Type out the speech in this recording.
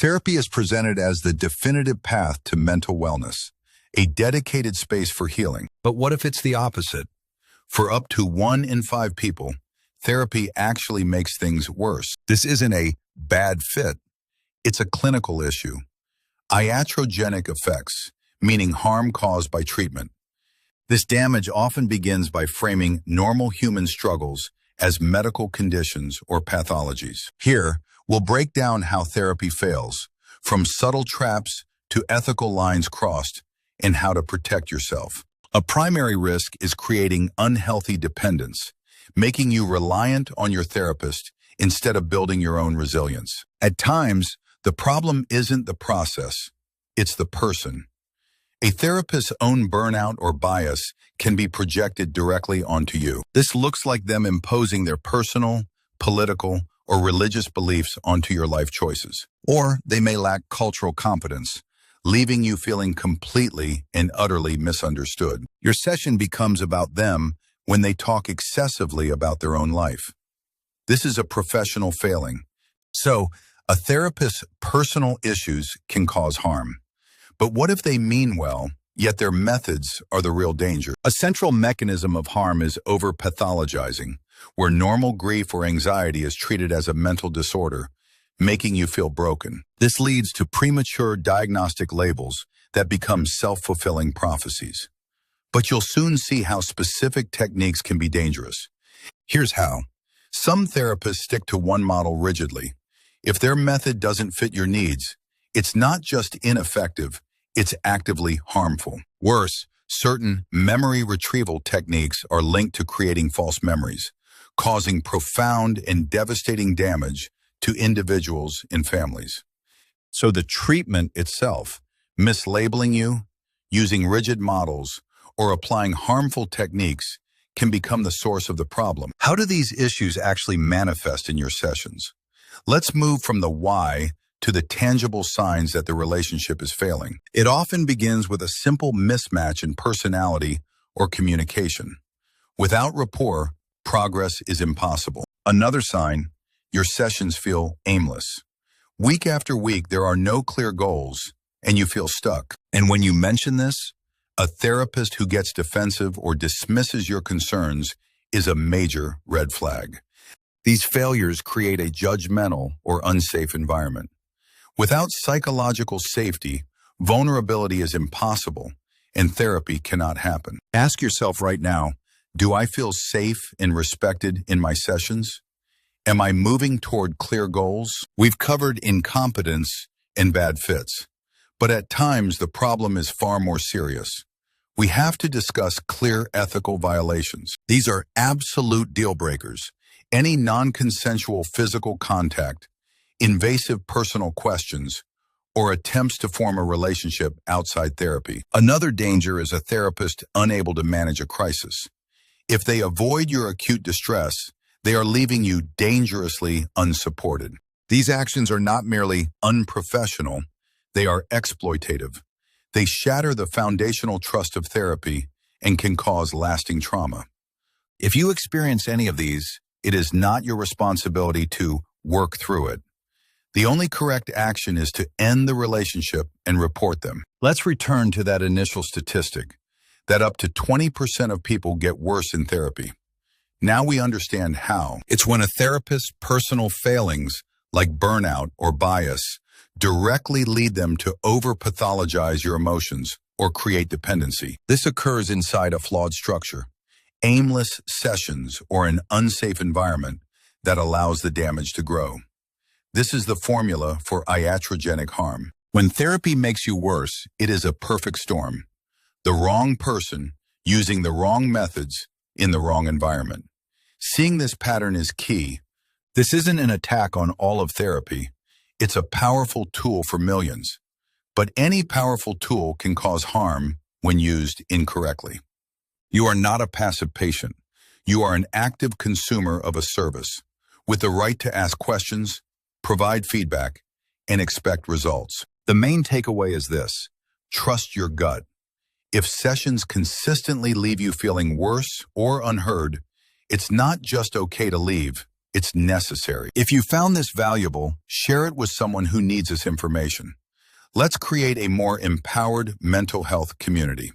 Therapy is presented as the definitive path to mental wellness, a dedicated space for healing. But what if it's the opposite? For up to 1 in 5 people, therapy actually makes things worse. This isn't a bad fit. It's a clinical issue. Iatrogenic effects, meaning harm caused by treatment. This damage often begins by framing normal human struggles as medical conditions or pathologies. Here, we'll break down how therapy fails, from subtle traps to ethical lines crossed, and how to protect yourself. A primary risk is creating unhealthy dependence, making you reliant on your therapist instead of building your own resilience. At times, the problem isn't the process, it's the person. A therapist's own burnout or bias can be projected directly onto you. This looks like them imposing their personal, political, or religious beliefs onto your life choices. Or they may lack cultural competence, leaving you feeling completely and utterly misunderstood. Your session becomes about them when they talk excessively about their own life. This is a professional failing. So, a therapist's personal issues can cause harm. But what if they mean well, yet their methods are the real danger? A central mechanism of harm is over-pathologizing, where normal grief or anxiety is treated as a mental disorder, making you feel broken. This leads to premature diagnostic labels that become self-fulfilling prophecies. But you'll soon see how specific techniques can be dangerous. Here's how. Some therapists stick to one model rigidly. If their method doesn't fit your needs, it's not just ineffective, it's actively harmful. Worse, certain memory retrieval techniques are linked to creating false memories, causing profound and devastating damage to individuals and families. So the treatment itself, mislabeling you, using rigid models, or applying harmful techniques can become the source of the problem. How do these issues actually manifest in your sessions? Let's move from the why to the tangible signs that the relationship is failing. It often begins with a simple mismatch in personality or communication. Without rapport, progress is impossible. Another sign, your sessions feel aimless. Week after week, there are no clear goals, and you feel stuck. And when you mention this, a therapist who gets defensive or dismisses your concerns is a major red flag. These failures create a judgmental or unsafe environment. Without psychological safety, vulnerability is impossible, and therapy cannot happen. Ask yourself right now, do I feel safe and respected in my sessions? Am I moving toward clear goals? We've covered incompetence and bad fits, but at times the problem is far more serious. We have to discuss clear ethical violations. These are absolute deal breakers. Any non-consensual physical contact, invasive personal questions, or attempts to form a relationship outside therapy. Another danger is a therapist unable to manage a crisis. If they avoid your acute distress, they are leaving you dangerously unsupported. These actions are not merely unprofessional, they are exploitative. They shatter the foundational trust of therapy and can cause lasting trauma. If you experience any of these, it is not your responsibility to work through it. The only correct action is to end the relationship and report them. Let's return to that initial statistic, that up to 20% of people get worse in therapy. Now we understand how. It's when a therapist's personal failings, like burnout or bias, directly lead them to over-pathologize your emotions or create dependency. This occurs inside a flawed structure, aimless sessions, or an unsafe environment that allows the damage to grow. This is the formula for iatrogenic harm. When therapy makes you worse, it is a perfect storm. The wrong person using the wrong methods in the wrong environment. Seeing this pattern is key. This isn't an attack on all of therapy. It's a powerful tool for millions. But any powerful tool can cause harm when used incorrectly. You are not a passive patient. You are an active consumer of a service, with the right to ask questions, provide feedback, and expect results. The main takeaway is this: trust your gut. If sessions consistently leave you feeling worse or unheard, it's not just okay to leave, It's necessary. If you found this valuable, share it with someone who needs this information. Let's create a more empowered mental health community.